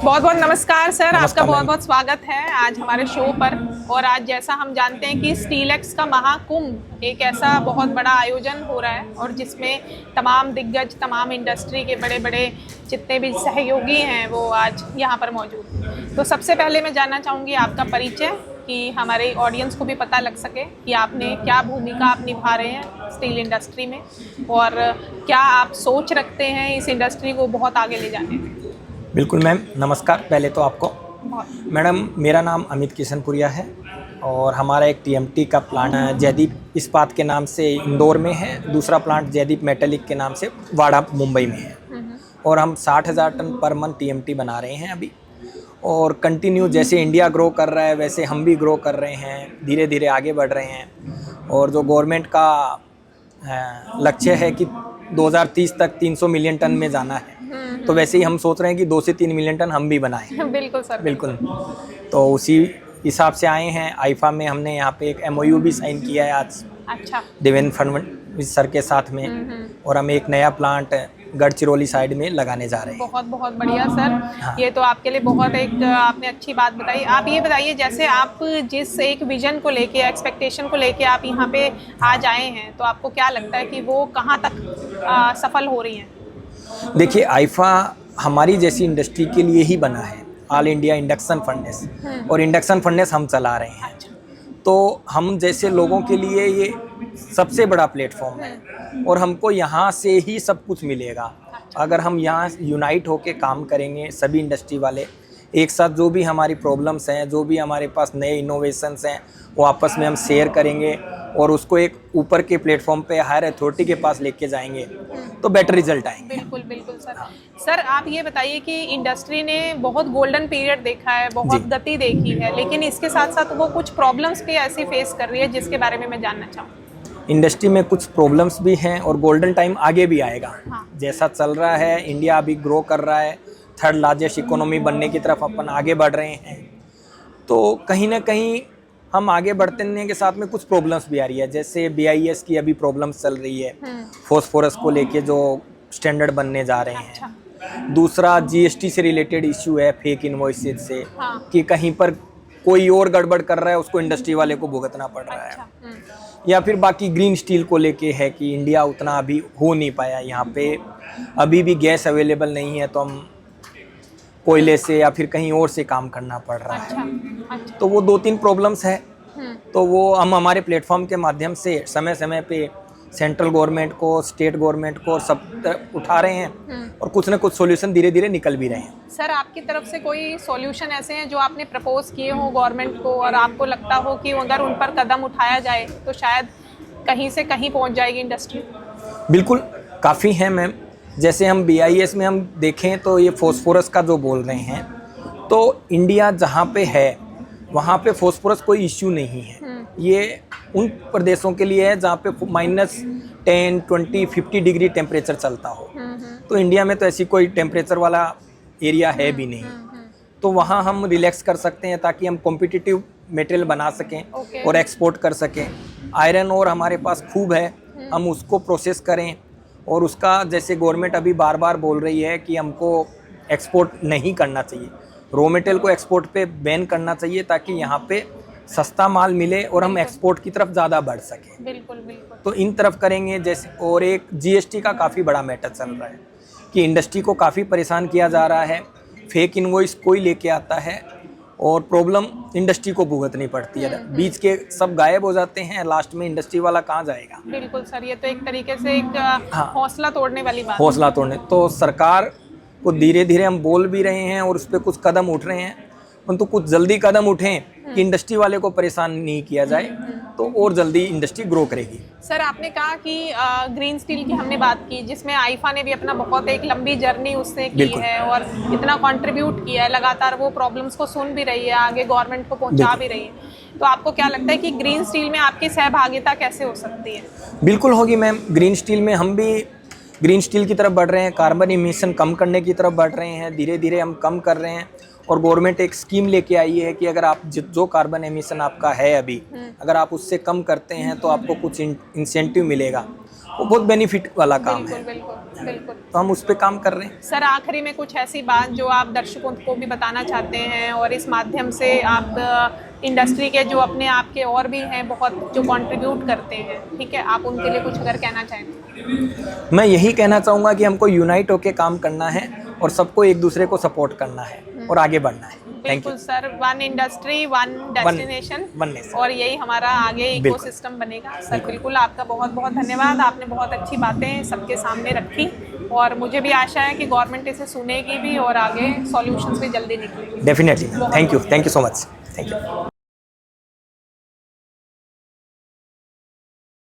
बहुत बहुत नमस्कार सर, आपका नमस्कार बहुत मैम। बहुत स्वागत है आज हमारे शो पर। और आज जैसा हम जानते हैं कि स्टीलएक्स का महाकुंभ एक ऐसा बहुत बड़ा आयोजन हो रहा है और जिसमें तमाम दिग्गज, तमाम इंडस्ट्री के बड़े बड़े जितने भी सहयोगी हैं वो आज यहाँ पर मौजूद हैं। तो सबसे पहले मैं जानना चाहूँगी आपका परिचय, कि हमारे ऑडियंस को भी पता लग सके कि आपने क्या भूमिका आप निभा रहे हैं स्टील इंडस्ट्री में और क्या आप सोच रखते हैं इस इंडस्ट्री को बहुत आगे ले जाने में। बिल्कुल मैम, नमस्कार पहले तो आपको। बहुत मैडम, मेरा नाम अमित किशनपुरिया है और हमारा एक टीएमटी का प्लांट जयदीप इस्पात के नाम से इंदौर में है। दूसरा प्लांट जयदीप मेटेलिक के नाम से वाड़ा मुंबई में है और हम 60,000 टन पर मंथ टीएमटी बना रहे हैं अभी। और कंटिन्यू जैसे इंडिया ग्रो कर रहा है वैसे हम भी ग्रो कर रहे हैं, धीरे धीरे आगे बढ़ रहे हैं। और जो गवर्नमेंट का लक्ष्य है कि 2030 तक 300 मिलियन टन में जाना है, तो वैसे ही हम सोच रहे हैं कि 2 से 3 मिलियन टन हम भी बनाएं। बिल्कुल सर, बिल्कुल। तो उसी हिसाब से आए हैं। आईफा में हमने यहाँ पे एक एमओयू भी साइन किया है आज, अच्छा। देवेंद्र फडणवीस सर के साथ में। और हम एक नया प्लांट गढ़चिरौली साइड में लगाने जा रहे हैं। बहुत बहुत बढ़िया सर। हाँ। ये तो आपके लिए बहुत एक आपने अच्छी बात बताई। आप ये बताइए, जैसे आप जिस एक विजन को लेके, एक्सपेक्टेशन को लेके आप यहाँ पे आज आए हैं, तो आपको क्या लगता है कि वो कहाँ तक सफल हो रही हैं? देखिए, आईफा हमारी जैसी इंडस्ट्री के लिए ही बना है, ऑल इंडिया इंडक्शन फर्नेस। और इंडक्शन फर्नेस हम चला रहे हैं। तो हम जैसे लोगों के लिए ये सबसे बड़ा प्लेटफॉर्म है और हमको यहाँ से ही सब कुछ मिलेगा। अगर हम यहाँ यूनाइट होके काम करेंगे, सभी इंडस्ट्री वाले एक साथ, जो भी हमारी प्रॉब्लम्स हैं, जो भी हमारे पास नए इनोवेशंस हैं, वो आपस में हम शेयर करेंगे और उसको एक ऊपर के प्लेटफॉर्म पे हायर अथॉरिटी के पास लेके जाएंगे तो बेटर रिजल्ट आएंगे। बिल्कुल बिल्कुल सर। सर आप ये बताइए कि इंडस्ट्री ने बहुत गोल्डन पीरियड देखा है, बहुत गति देखी है, लेकिन इसके साथ साथ वो कुछ प्रॉब्लम्स भी ऐसी फेस कर रही है जिसके बारे में मैं जानना चाहूँ। इंडस्ट्री में कुछ प्रॉब्लम्स भी हैं और गोल्डन टाइम आगे भी आएगा। हाँ। जैसा चल रहा है, इंडिया अभी ग्रो कर रहा है, 3rd लार्जेस्ट इकोनॉमी बनने की तरफ अपन आगे बढ़ रहे हैं। तो कहीं ना कहीं हम आगे बढ़ने के साथ में कुछ प्रॉब्लम्स भी आ रही है। जैसे BIS की अभी प्रॉब्लम्स चल रही है, फॉस्फोरस को लेके जो स्टैंडर्ड बनने जा रहे हैं। अच्छा। दूसरा GST से रिलेटेड इश्यू है, फेक इनवॉइसेज से। हाँ। कि कहीं पर कोई और गड़बड़ कर रहा है, उसको इंडस्ट्री वाले को भुगतना पड़ रहा है। अच्छा। या फिर बाकी ग्रीन स्टील को लेके है कि इंडिया उतना अभी हो नहीं पाया, यहाँ पे अभी भी गैस अवेलेबल नहीं है, तो हम कोयले से या फिर कहीं और से काम करना पड़ रहा है। अच्छा। तो वो 2-3 प्रॉब्लम्स है। तो वो हम हमारे प्लेटफॉर्म के माध्यम से समय समय पे सेंट्रल गवर्नमेंट को, स्टेट गवर्नमेंट को सब तरफ उठा रहे हैं और कुछ ना कुछ सॉल्यूशन धीरे धीरे निकल भी रहे हैं। सर आपकी तरफ से कोई सॉल्यूशन ऐसे हैं जो आपने प्रपोज किए हो गवर्नमेंट को और आपको लगता हो कि अगर उन पर कदम उठाया जाए तो शायद कहीं से कहीं पहुंच जाएगी इंडस्ट्री? बिल्कुल, काफ़ी हैं मैम। जैसे हम BIS में हम देखें तो ये फॉस्फोरस का जो बोल रहे हैं, तो इंडिया जहाँ पे है वहाँ पे फॉस्फोरस कोई इश्यू नहीं है। ये उन प्रदेशों के लिए है जहाँ पे -10, 20, 50 डिग्री टेम्परेचर चलता हो। तो इंडिया में तो ऐसी कोई टेम्परेचर वाला एरिया है भी नहीं। तो वहाँ हम रिलैक्स कर सकते हैं ताकि हम कॉम्पिटिटिव मटेरियल बना सकें और एक्सपोर्ट कर सकें। आयरन और हमारे पास खूब है, हम उसको प्रोसेस करें। और उसका जैसे गवर्नमेंट अभी बार बार बोल रही है कि हमको एक्सपोर्ट नहीं करना चाहिए, रॉ मटेरियल को एक्सपोर्ट पे बैन करना चाहिए ताकि यहाँ पे सस्ता माल मिले और हम एक्सपोर्ट की तरफ ज़्यादा बढ़ सकें। बिल्कुल बिल्कुल। तो इन तरफ करेंगे। जैसे और एक GST का काफ़ी बड़ा मैटर चल रहा है कि इंडस्ट्री को काफ़ी परेशान किया जा रहा है। फेक इनवॉइस कोई लेके आता है और प्रॉब्लम इंडस्ट्री को भुगतनी पड़ती है। बीच के सब गायब हो जाते हैं, लास्ट में इंडस्ट्री वाला कहाँ जाएगा? बिल्कुल सर, ये तो एक तरीके से एक हौसला तोड़ने वाली बात। हौसला तोड़ने तो सरकार को धीरे धीरे हम बोल भी रहे हैं और उस पर कुछ कदम उठ रहे हैं, परंतु कुछ जल्दी कदम उठें कि इंडस्ट्री वाले को परेशान नहीं किया जाए, तो और जल्दी इंडस्ट्री ग्रो करेगी। सर आपने कहा कि ग्रीन स्टील की हमने बात की, जिसमें आईफा ने भी अपना बहुत एक लंबी जर्नी उसने की है और इतना कंट्रीब्यूट किया है, लगातार वो प्रॉब्लम्स को सुन भी रही है, आगे गवर्नमेंट को पहुंचा भी रही है। तो आपको क्या लगता है कि ग्रीन स्टील में आपकी सहभागिता कैसे हो सकती है? बिल्कुल होगी मैम। ग्रीन स्टील में हम भी ग्रीन स्टील की तरफ बढ़ रहे हैं, कार्बन इमिशन कम करने की तरफ बढ़ रहे हैं। धीरे धीरे हम कम कर रहे हैं और गवर्नमेंट एक स्कीम लेके आई है कि अगर आप जो कार्बन एमिशन आपका है अभी, अगर आप उससे कम करते हैं तो आपको कुछ इंसेंटिव मिलेगा। वो बहुत बेनिफिट वाला काम बिल्कुल है। बिल्कुल बिल्कुल। तो हम उस पर काम कर रहे हैं। सर आखिरी में कुछ ऐसी बात जो आप दर्शकों को भी बताना चाहते हैं और इस माध्यम से आप इंडस्ट्री के जो अपने आप के और भी हैं बहुत जो कंट्रीब्यूट करते हैं, ठीक है, आप उनके लिए कुछ अगर कहना चाहें। मैं यही कहना चाहूँगा कि हमको यूनाइट होकर काम करना है और सबको एक दूसरे को सपोर्ट करना है और आगे बढ़ना है। Thank you. बिल्कुल sir, one industry one destination, one nation. और यही हमारा आगे इकोसिस्टम बनेगा। सर बिल्कुल आपका बहुत बहुत धन्यवाद, आपने बहुत अच्छी बातें सबके सामने रखी और मुझे भी आशा है कि गवर्नमेंट इसे सुनेगी भी और आगे सॉल्यूशंस भी जल्दी निकलेंगे। Definitely. Thank you so much. Thank you.